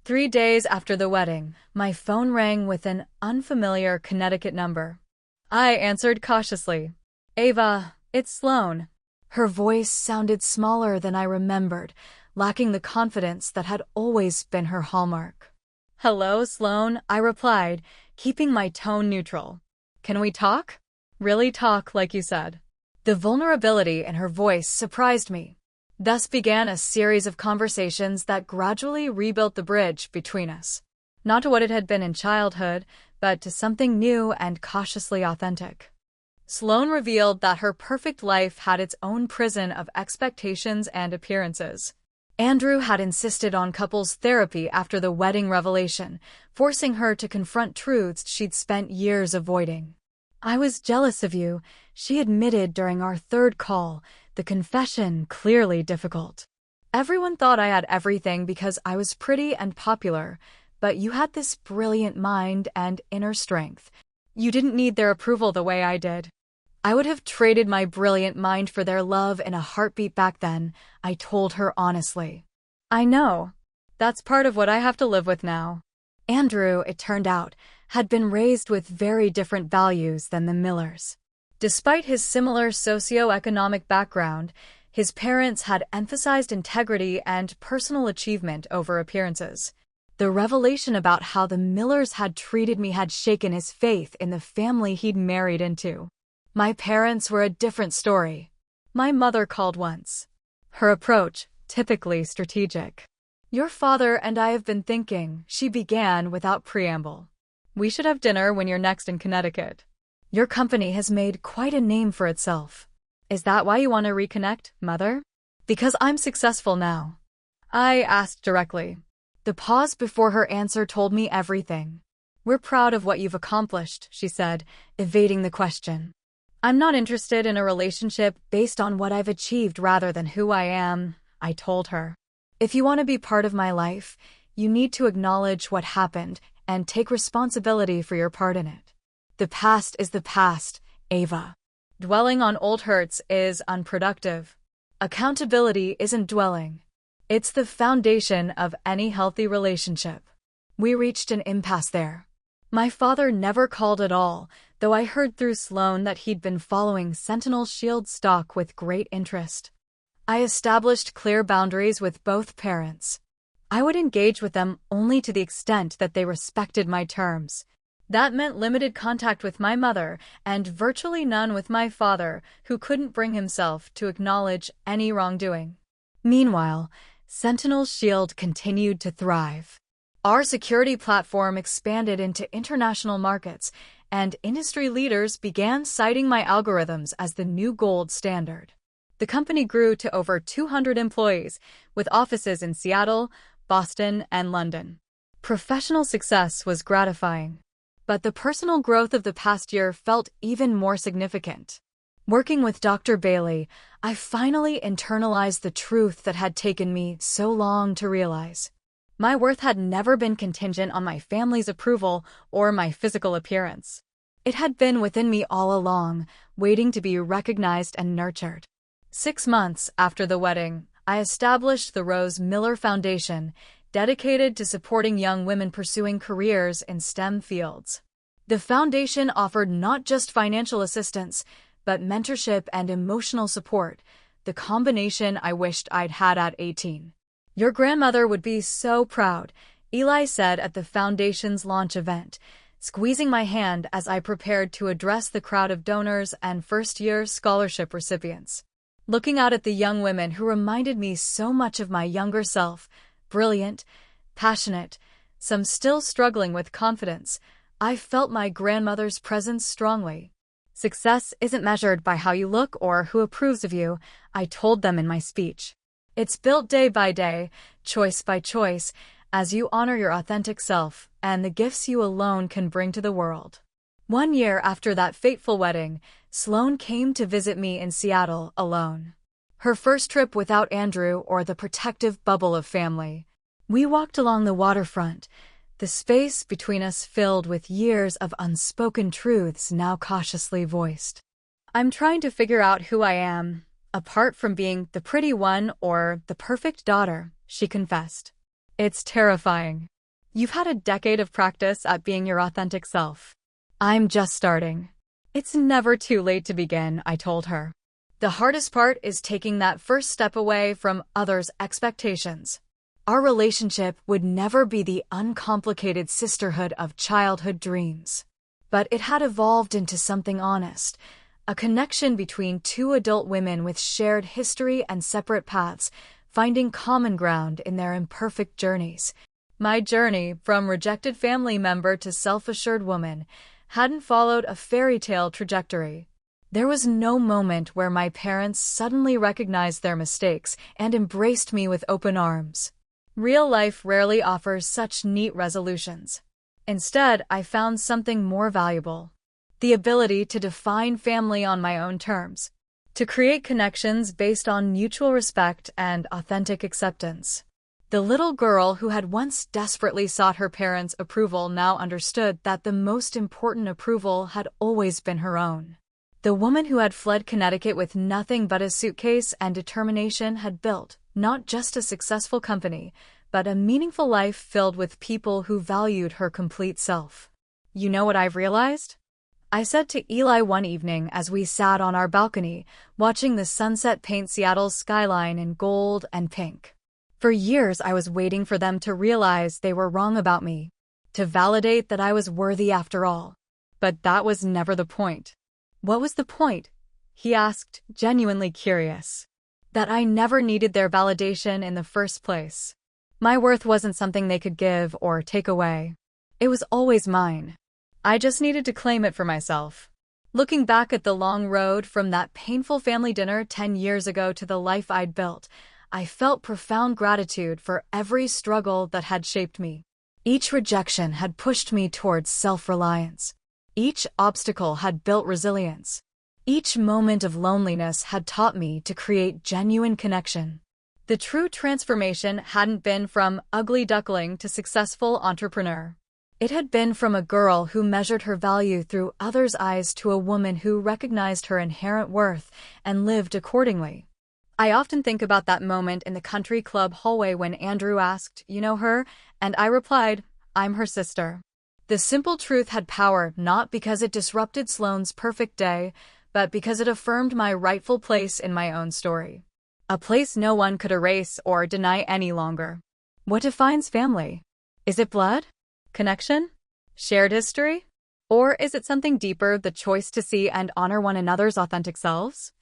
3 days after the wedding, my phone rang with an unfamiliar Connecticut number. I answered cautiously. Ava, it's Sloane. Her voice sounded smaller than I remembered, lacking the confidence that had always been her hallmark. Hello, Sloane, I replied, keeping my tone neutral. Can we talk? Really talk, like you said. The vulnerability in her voice surprised me. Thus began a series of conversations that gradually rebuilt the bridge between us. Not to what it had been in childhood, but to something new and cautiously authentic. Sloane revealed that her perfect life had its own prison of expectations and appearances. Andrew had insisted on couples therapy after the wedding revelation, forcing her to confront truths she'd spent years avoiding. "I was jealous of you," she admitted during our third call, the confession clearly difficult. "Everyone thought I had everything because I was pretty and popular, but you had this brilliant mind and inner strength. You didn't need their approval the way I did." "I would have traded my brilliant mind for their love in a heartbeat back then," I told her honestly. "I know. That's part of what I have to live with now." Andrew, it turned out, had been raised with very different values than the Millers. Despite his similar socioeconomic background, his parents had emphasized integrity and personal achievement over appearances. The revelation about how the Millers had treated me had shaken his faith in the family he'd married into. My parents were a different story. My mother called once. Her approach, typically strategic. "Your father and I have been thinking," she began without preamble. "We should have dinner when you're next in Connecticut. Your company has made quite a name for itself. Is that why you want to reconnect, Mother?" "Because I'm successful now," I asked directly. The pause before her answer told me everything. "We're proud of what you've accomplished," she said, evading the question. "I'm not interested in a relationship based on what I've achieved rather than who I am," I told her. "If you want to be part of my life, you need to acknowledge what happened and take responsibility for your part in it. The past is the past, Ava. Dwelling on old hurts is unproductive. Accountability isn't dwelling. It's the foundation of any healthy relationship." We reached an impasse there. My father never called at all, though I heard through Sloane that he'd been following Sentinel Shield stock with great interest. I established clear boundaries with both parents. I would engage with them only to the extent that they respected my terms. That meant limited contact with my mother and virtually none with my father, who couldn't bring himself to acknowledge any wrongdoing. Meanwhile, Sentinel Shield continued to thrive. Our security platform expanded into international markets, and industry leaders began citing my algorithms as the new gold standard. The company grew to over 200 employees, with offices in Seattle, Boston, and London. Professional success was gratifying, but the personal growth of the past year felt even more significant. Working with Dr. Bailey, I finally internalized the truth that had taken me so long to realize. My worth had never been contingent on my family's approval or my physical appearance. It had been within me all along, waiting to be recognized and nurtured. 6 months after the wedding, I established the Rose Miller Foundation, dedicated to supporting young women pursuing careers in STEM fields. The foundation offered not just financial assistance, but mentorship and emotional support, the combination I wished I'd had at 18. "Your grandmother would be so proud," Eli said at the foundation's launch event, squeezing my hand as I prepared to address the crowd of donors and first-year scholarship recipients. Looking out at the young women who reminded me so much of my younger self, brilliant, passionate, some still struggling with confidence, I felt my grandmother's presence strongly. "Success isn't measured by how you look or who approves of you," I told them in my speech. "It's built day by day, choice by choice, as you honor your authentic self and the gifts you alone can bring to the world." 1 year after that fateful wedding, Sloane came to visit me in Seattle alone. Her first trip without Andrew or the protective bubble of family. We walked along the waterfront, the space between us filled with years of unspoken truths now cautiously voiced. "I'm trying to figure out who I am, apart from being the pretty one or the perfect daughter," she confessed. "It's terrifying. You've had a decade of practice at being your authentic self. I'm just starting." "It's never too late to begin," I told her. "The hardest part is taking that first step away from others' expectations." Our relationship would never be the uncomplicated sisterhood of childhood dreams. But it had evolved into something honest, a connection between two adult women with shared history and separate paths, finding common ground in their imperfect journeys. My journey, from rejected family member to self-assured woman, hadn't followed a fairy tale trajectory. There was no moment where my parents suddenly recognized their mistakes and embraced me with open arms. Real life rarely offers such neat resolutions. Instead, I found something more valuable: the ability to define family on my own terms, to create connections based on mutual respect and authentic acceptance. The little girl who had once desperately sought her parents' approval now understood that the most important approval had always been her own. The woman who had fled Connecticut with nothing but a suitcase and determination had built not just a successful company, but a meaningful life filled with people who valued her complete self. You know what I've realized? I said to Eli one evening as we sat on our balcony, watching the sunset paint Seattle's skyline in gold and pink. For years I was waiting for them to realize they were wrong about me, to validate that I was worthy after all. But that was never the point. What was the point? He asked, genuinely curious. That I never needed their validation in the first place. My worth wasn't something they could give or take away. It was always mine. I just needed to claim it for myself. Looking back at the long road from that painful family dinner 10 years ago to the life I'd built, I felt profound gratitude for every struggle that had shaped me. Each rejection had pushed me towards self-reliance. Each obstacle had built resilience. Each moment of loneliness had taught me to create genuine connection. The true transformation hadn't been from ugly duckling to successful entrepreneur. It had been from a girl who measured her value through others' eyes to a woman who recognized her inherent worth and lived accordingly. I often think about that moment in the country club hallway when Andrew asked, "You know her?" And I replied, "I'm her sister." The simple truth had power not because it disrupted Sloane's perfect day, but because it affirmed my rightful place in my own story. A place no one could erase or deny any longer. What defines family? Is it blood? Connection? Shared history? Or is it something deeper, the choice to see and honor one another's authentic selves?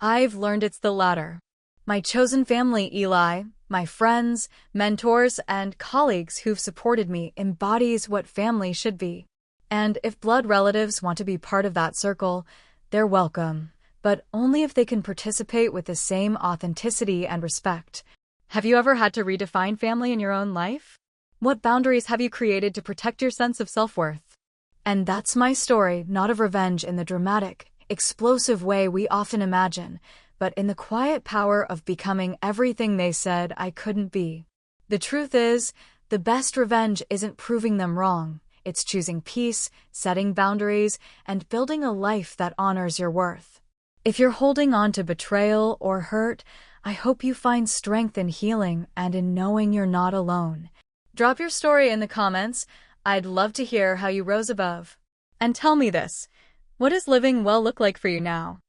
I've learned it's the latter. My chosen family, Eli, my friends, mentors, and colleagues who've supported me embodies what family should be. And if blood relatives want to be part of that circle, they're welcome, but only if they can participate with the same authenticity and respect. Have you ever had to redefine family in your own life? What boundaries have you created to protect your sense of self-worth? And that's my story, not of revenge in the dramatic, explosive way we often imagine, but in the quiet power of becoming everything they said I couldn't be. The truth is, the best revenge isn't proving them wrong. It's choosing peace, setting boundaries, and building a life that honors your worth. If you're holding on to betrayal or hurt, I hope you find strength in healing and in knowing you're not alone. Drop your story in the comments. I'd love to hear how you rose above. And tell me this: what does living well look like for you now?